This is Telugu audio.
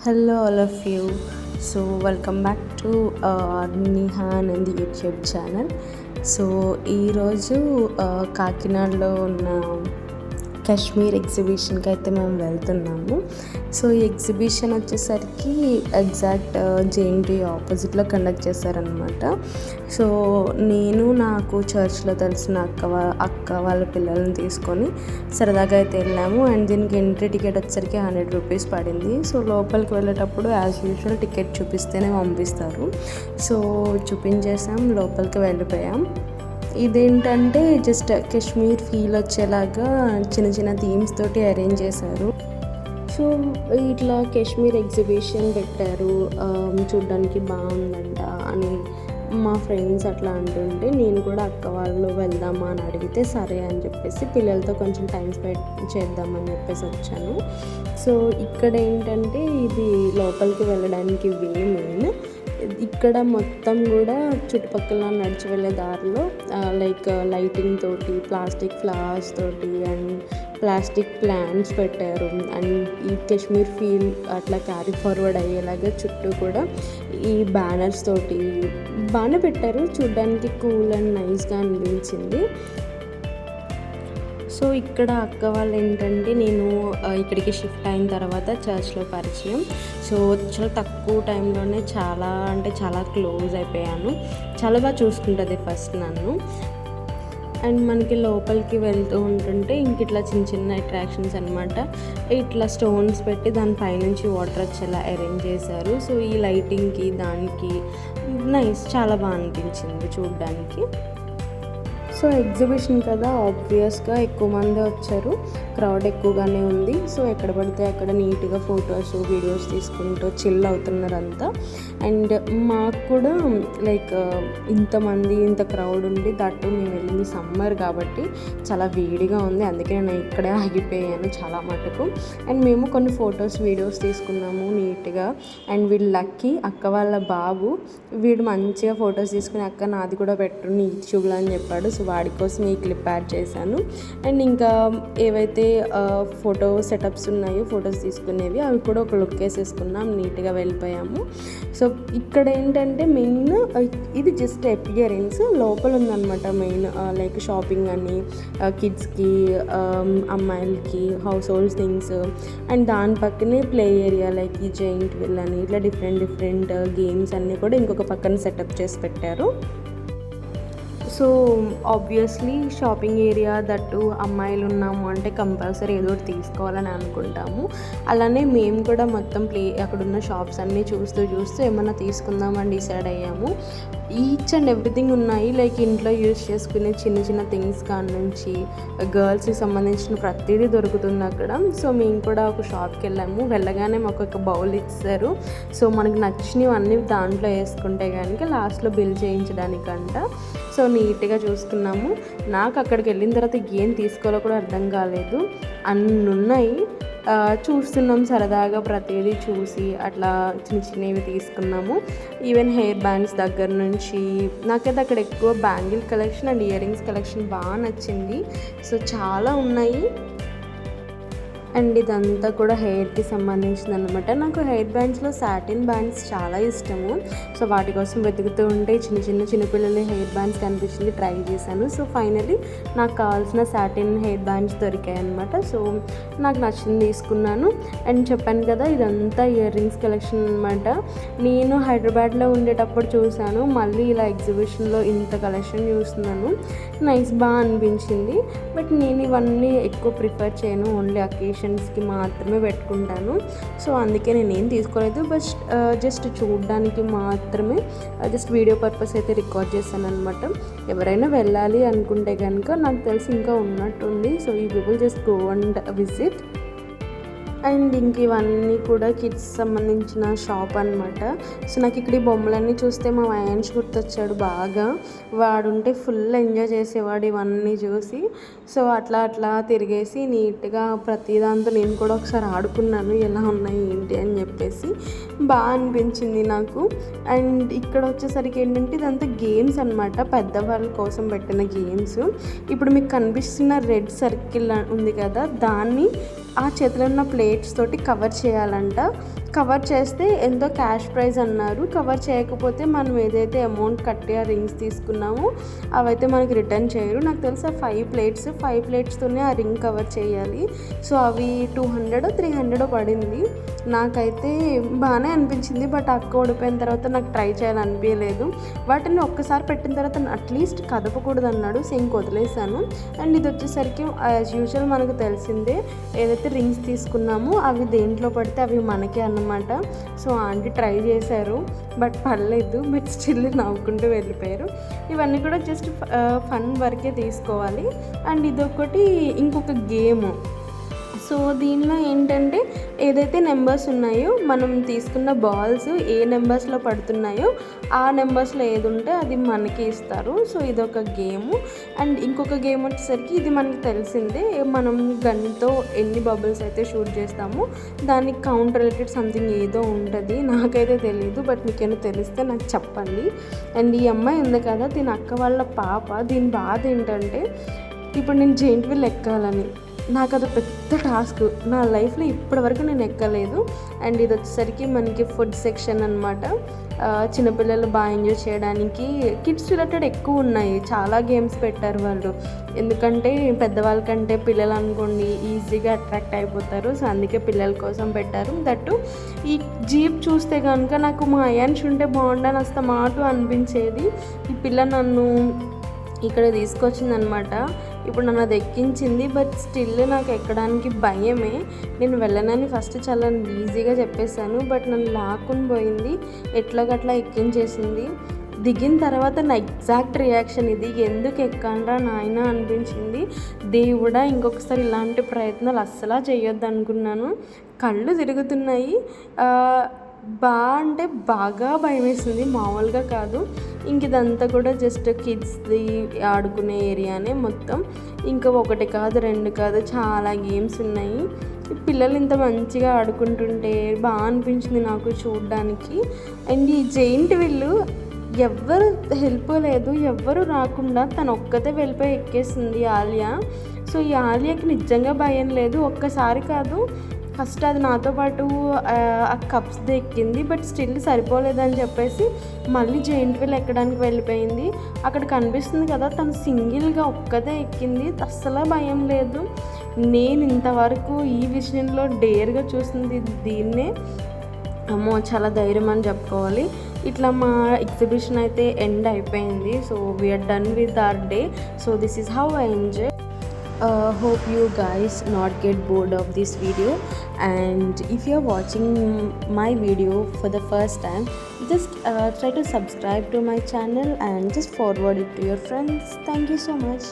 Hello, all of you. So, welcome back to Neha Anand YouTube channel. So ఈరోజు కాకినాడలో ఉన్న కాశ్మీర్ ఎగ్జిబిషన్కి అయితే మేము వెళ్తున్నాము. సో ఈ ఎగ్జిబిషన్ వచ్చేసరికి ఎగ్జాక్ట్ జేఎన్టీ ఆపోజిట్లో కండక్ట్ చేశారనమాట. సో నేను నాకు చర్చ్లో తెలిసిన అక్క వాళ్ళ పిల్లల్ని తీసుకొని సరదాగా అయితే వెళ్ళాము. అండ్ దీనికి ఎంట్రీ టికెట్ వచ్చేసరికి 100 రూపీస్ పడింది. సో లోపలికి వెళ్ళేటప్పుడు యాజ్ యూజువల్ టికెట్ చూపిస్తేనే పంపిస్తారు. సో చూపించేసాం, లోపలికి వెళ్ళిపోయాం. ఇదేంటంటే జస్ట్ కాశ్మీర్ ఫీల్ వచ్చేలాగా చిన్న చిన్న థీమ్స్ తోటి అరేంజ్ చేశారు. సో ఇట్లా కాశ్మీర్ ఎగ్జిబిషన్ పెట్టారు, చూడ్డానికి బాగుందంట అని మా ఫ్రెండ్స్ అట్లా అంటుంటే నేను కూడా అక్క వాళ్ళు వెళ్దామా అని అడిగితే సరే అని చెప్పేసి పిల్లలతో కొంచెం టైం స్పెండ్ చేద్దామని చెప్పేసి వచ్చాను. సో ఇక్కడ ఏంటంటే ఇది లోపలికి వెళ్ళడానికి వే మెయిన్. ఇక్కడ మొత్తం కూడా చుట్టుపక్కల నడిచి వెళ్ళే దారిలో లైక్ లైటింగ్ తోటి, ప్లాస్టిక్ ఫ్లవర్స్ తోటి అండ్ ప్లాస్టిక్ ప్లాంట్స్ పెట్టారు. అండ్ ఈ కాశ్మీర్ ఫీల్ అట్లా క్యారీ ఫార్వర్డ్ అయ్యేలాగా చుట్టూ కూడా ఈ బ్యానర్స్ తోటి బాగానే పెట్టారు. చూడ్డానికి కూల్ అండ్ నైస్గా అనిపించింది. సో ఇక్కడ అక్క వాళ్ళు ఏంటంటే నేను ఇక్కడికి షిఫ్ట్ అయిన తర్వాత చర్చ్లో పరిచయం. సో చాలా తక్కువ టైంలోనే చాలా క్లోజ్ అయిపోయాను. చాలా బాగా చూసుకుంటుంది ఫస్ట్ నన్ను. అండ్ మనకి లోపలికి వెళ్తూ ఉంటుంటే ఇంక ఇట్లా చిన్న చిన్న అట్రాక్షన్స్ అనమాట. ఇట్లా స్టోన్స్ పెట్టి దానిపైనుంచి వాటర్ వచ్చేలా అరేంజ్ చేశారు. సో ఈ లైటింగ్కి దానికి నైస్, చాలా బాగా అనిపించింది చూడ్డానికి. సో ఎగ్జిబిషన్ కదా, ఆబ్వియస్గా ఎక్కువ మంది వచ్చారు, క్రౌడ్ ఎక్కువగానే ఉంది. సో ఎక్కడ పడితే అక్కడ నీట్గా ఫొటోస్ వీడియోస్ తీసుకుంటూ చిల్ అవుతున్నారు అంతా. అండ్ మాకు కూడా లైక్ ఇంతమంది ఇంత క్రౌడ్ ఉండి దట్టు మేము వెళ్ళింది సమ్మర్ కాబట్టి చాలా వేడిగా ఉంది. అందుకే నేను ఇక్కడే ఆగిపోయాను చాలా మటుకు. అండ్ మేము కొన్ని ఫొటోస్ వీడియోస్ తీసుకున్నాము నీట్గా. అండ్ వీళ్ళు లక్కీ అక్క వాళ్ళ బాబు, వీడు మంచిగా ఫొటోస్ తీసుకుని అక్క నాది కూడా పెట్టు నీ యూట్యూబ్లో అని చెప్పాడు. సో వాడి కోసం ఈ క్లిప్ యాడ్ చేశాను. అండ్ ఇంకా ఏవైతే ఫోటో సెటప్స్ ఉన్నాయో ఫొటోస్ తీసుకునేవి అవి కూడా ఒక లుక్ వేసేసుకున్నాం, నీట్గా వెళ్ళిపోయాము. సో ఇక్కడ ఏంటంటే మెయిన్ ఇది జస్ట్ అపియరెన్స్, లోపల ఉందన్నమాట మెయిన్ లైక్ షాపింగ్ అని కిడ్స్కి, అమ్మాయిలకి హౌస్ హోల్డ్ థింగ్స్. అండ్ దాని పక్కనే ప్లే ఏరియా లైక్ ఈ జైంట్ విల్ అని ఇట్లా డిఫరెంట్ గేమ్స్ అన్నీ కూడా ఇంకొక పక్కన సెటప్ చేసి పెట్టారు. So obviously shopping area that అమ్మాయిలు ఉన్నాము అంటే కంపల్సరీ ఏదో ఒకటి తీసుకోవాలని అనుకుంటాము. అలానే మేము కూడా మొత్తం అక్కడున్న షాప్స్ అన్నీ చూస్తూ ఏమన్నా తీసుకుందామని డిసైడ్ అయ్యాము. ఈచ్ అండ్ ఎవ్రీథింగ్ ఉన్నాయి, లైక్ ఇంట్లో యూజ్ చేసుకునే చిన్న థింగ్స్ కాడ నుంచి గర్ల్స్కి సంబంధించిన ప్రతిదీ దొరుకుతుంది అక్కడ. సో మేము కూడా ఒక షాప్కి వెళ్ళాము. వెళ్ళగానే మాకు ఒక బౌల్ ఇచ్చారు. సో మనకు నచ్చినవి అన్నీ దాంట్లో వేసుకుంటే కనుక లాస్ట్లో బిల్ చేయించడానికంట. సో నీట్గా చూసుకున్నాము. నాకు అక్కడికి వెళ్ళిన తర్వాత ఏం తీసుకోవాలో కూడా అర్థం కాలేదు, అన్నీ ఉన్నాయి. చూస్తున్నాం సరదాగా ప్రతిదీ చూసి అట్లా చిన్నవి తీసుకున్నాము. ఈవెన్ హెయిర్ బ్యాండ్స్ దగ్గర నుంచి నాకైతే అక్కడ ఎక్కువ bangle collection and ear rings collection బాగా నచ్చింది. సో చాలా ఉన్నాయి. అండ్ ఇదంతా కూడా హెయిర్కి సంబంధించింది అనమాట. నాకు హెయిర్ బ్యాండ్స్లో సాటిన్ బ్యాండ్స్ చాలా ఇష్టము. సో వాటి కోసం వెతుకుతూ ఉంటే చిన్నపిల్లల హెయిర్ బ్యాండ్స్ కనిపించింది, ట్రై చేశాను. సో ఫైనలీ నాకు కావాల్సిన సాటిన్ హెయిర్ బ్యాండ్స్ దొరికాయి అనమాట. సో నాకు నచ్చింది తీసుకున్నాను. అండ్ చెప్పాను కదా ఇదంతా ఇయర్ రింగ్స్ కలెక్షన్ అనమాట. నేను హైదరాబాద్లో ఉండేటప్పుడు చూశాను, మళ్ళీ ఇలా ఎగ్జిబిషన్లో ఇంత కలెక్షన్ చూస్తున్నాను. నైస్, బాగా అనిపించింది. బట్ నేను ఇవన్నీ ఎక్కువ ప్రిఫర్ చేయను, ఓన్లీ అకేషన్స్కి మాత్రమే పెట్టుకుంటాను. సో అందుకే నేనేం తీసుకోలేదు, బట్ జస్ట్ చూడడానికి మాత్రమే జస్ట్ వీడియో పర్పస్ అయితే రికార్డ్ చేశాను అనమాట. ఎవరైనా వెళ్ళాలి అనుకుంటే కనుక నాకు తెలిసి ఇంకా ఉన్నట్టుంది. సో ఈ people just go and visit. And ఇంక ఇవన్నీ కూడా కిడ్స్ సంబంధించిన షాప్ అనమాట. సో నాకు ఇక్కడ ఈ బొమ్మలన్నీ చూస్తే మా వయాన్స్ గుర్తొచ్చాడు బాగా. వాడుంటే ఫుల్ ఎంజాయ్ చేసేవాడు ఇవన్నీ చూసి. సో అట్లా తిరిగేసి నీట్గా ప్రతి దాంతో నేను కూడా ఒకసారి ఆడుకున్నాను, ఎలా ఉన్నాయి ఏంటి అని చెప్పేసి. బాగా అనిపించింది నాకు. అండ్ ఇక్కడ వచ్చేసరికి ఏంటంటే ఇదంతా గేమ్స్ అనమాట, పెద్దవాళ్ళ కోసం పెట్టిన గేమ్స్. ఇప్పుడు మీకు కనిపిస్తున్న రెడ్ సర్కిల్ ఉంది కదా, దాన్ని ఆ చేతిలో ఉన్న ప్లేట్స్ తోటి కవర్ చేయాలంట. కవర్ చేస్తే ఎంతో క్యాష్ ప్రైజ్ అన్నారు. కవర్ చేయకపోతే మనం ఏదైతే అమౌంట్ కట్టి ఆ రింగ్స్ తీసుకున్నామో అవైతే మనకి రిటర్న్ చేయరు. నాకు తెలిసి 5 ప్లేట్స్తోనే ఆ రింగ్ కవర్ చేయాలి. సో అవి 200 300 పడింది. నాకైతే బాగానే అనిపించింది. బట్ అక్క ఓడిపోయిన తర్వాత నాకు ట్రై చేయాలనిపించలేదు. వాటిని ఒక్కసారి పెట్టిన తర్వాత అట్లీస్ట్ కదపకూడదు అన్నాడు. సో ఇంక వదిలేసాను. అండ్ ఇది వచ్చేసరికి యాజ్ యూజువల్ మనకు తెలిసిందే, ఏదైతే రింగ్స్ తీసుకున్నామో అవి దేంట్లో పడితే అవి మనకే అన్నమాట. సో ఆంటీ ట్రై చేశారు, బట్ పర్లేదు. బట్ స్టిల్ నవ్వుకుంటూ వెళ్ళిపోయారు. ఇవన్నీ కూడా జస్ట్ ఫన్ వరకే తీసుకోవాలి. అండ్ ఇదొకటి ఇంకొక గేమ్. సో దీనిలో ఏంటంటే ఏదైతే నెంబర్స్ ఉన్నాయో మనం తీసుకున్న బాల్స్ ఏ నెంబర్స్లో పడుతున్నాయో ఆ నెంబర్స్లో ఏది ఉంటే అది మనకి ఇస్తారు. సో ఇదొక గేము. అండ్ ఇంకొక గేమ్ వచ్చేసరికి ఇది మనకి తెలిసిందే, మనం గన్తో ఎన్ని బబుల్స్ అయితే షూట్ చేస్తామో దానికి కౌంట్ రిలేటెడ్ సంథింగ్ ఏదో ఉంటుంది. నాకైతే తెలియదు, బట్ మీకేమైనా తెలిస్తే నాకు చెప్పండి. అండ్ ఈ అమ్మాయి ఉంది కదా, దీని అక్క వాళ్ళ పాప. దీని బాధ ఏంటంటే ఇప్పుడు నేను జెయింట్ వీల్ ఎక్కాలని, నాకు అది పెద్ద టాస్క్. నా లైఫ్లో ఇప్పటివరకు నేను ఎక్కలేదు. అండ్ ఇది వచ్చేసరికి మనకి ఫుడ్ సెక్షన్ అనమాట. చిన్నపిల్లలు బాగా ఎంజాయ్ చేయడానికి కిడ్స్ రిలేటెడ్ ఎక్కువ ఉన్నాయి. చాలా గేమ్స్ పెట్టారు వాళ్ళు, ఎందుకంటే పెద్దవాళ్ళకంటే పిల్లలు అనుకోండి ఈజీగా అట్రాక్ట్ అయిపోతారు. సో అందుకే పిల్లల కోసం పెట్టారు. దట్టు ఈ జీప్ చూస్తే కనుక నాకు మా అయాన్ష్ ఉంటే బాగుండని అస్తమాట అనిపించేది. ఈ పిల్ల నన్ను ఇక్కడ తీసుకొచ్చిందనమాట. ఇప్పుడు నన్ను అది ఎక్కించింది. బట్ స్టిల్ నాకు ఎక్కడానికి భయమే. నేను వెళ్ళనని ఫస్ట్ చాలా ఈజీగా చెప్పేశాను, బట్ నన్ను లాక్కుని పోయింది, ఎట్లాగట్లా ఎక్కించేసింది. దిగిన తర్వాత నా ఎగ్జాక్ట్ రియాక్షన్ ఇది, ఎందుకు ఎక్కానరా నాయన అనిపించింది. దేవుడా, ఇంకొకసారి ఇలాంటి ప్రయత్నాలు అస్సలు చేయొద్దు అనుకున్నాను. కళ్ళు తిరుగుతున్నాయి. అంటే బాగా భయం వేసింది, మామూలుగా కాదు. ఇంక ఇదంతా కూడా జస్ట్ కిడ్స్ది ఆడుకునే ఏరియానే మొత్తం. ఇంకా 1 కాదు 2 కాదు చాలా గేమ్స్ ఉన్నాయి. పిల్లలు ఇంత మంచిగా ఆడుకుంటుంటే బాగా అనిపించింది నాకు చూడడానికి. అండ్ ఈ జెయింట్ వీల్ ఎవ్వరు హెల్ప్ లేదు, ఎవ్వరు రాకుండా తను ఒక్కతే వెళ్ళిపోయి ఎక్కేసింది ఆలియా. సో ఈ ఆలియాకి నిజంగా భయం లేదు. ఒక్కసారి కాదు, ఫస్ట్ అది నాతో పాటు ఆ కప్స్ది ఎక్కింది. బట్ స్టిల్ సరిపోలేదని చెప్పేసి మళ్ళీ జెయింట్ వీల్ ఎక్కడానికి వెళ్ళిపోయింది. అక్కడ కనిపిస్తుంది కదా, తను సింగిల్గా ఒక్కదే ఎక్కింది. అస్సలు భయం లేదు. నేను ఇంతవరకు ఈ విషయంలో డేర్గా చూసింది దీన్నే. అమ్మో, చాలా ధైర్యం అని చెప్పుకోవాలి. ఇట్లా మా ఎగ్జిబిషన్ అయితే ఎండ్ అయిపోయింది. So we're done with our day. So this is how I enjoy. Hope you guys not get bored of this video, and if you are watching my video for the first time, just try to subscribe to my channel and just forward it to your friends. Thank you so much.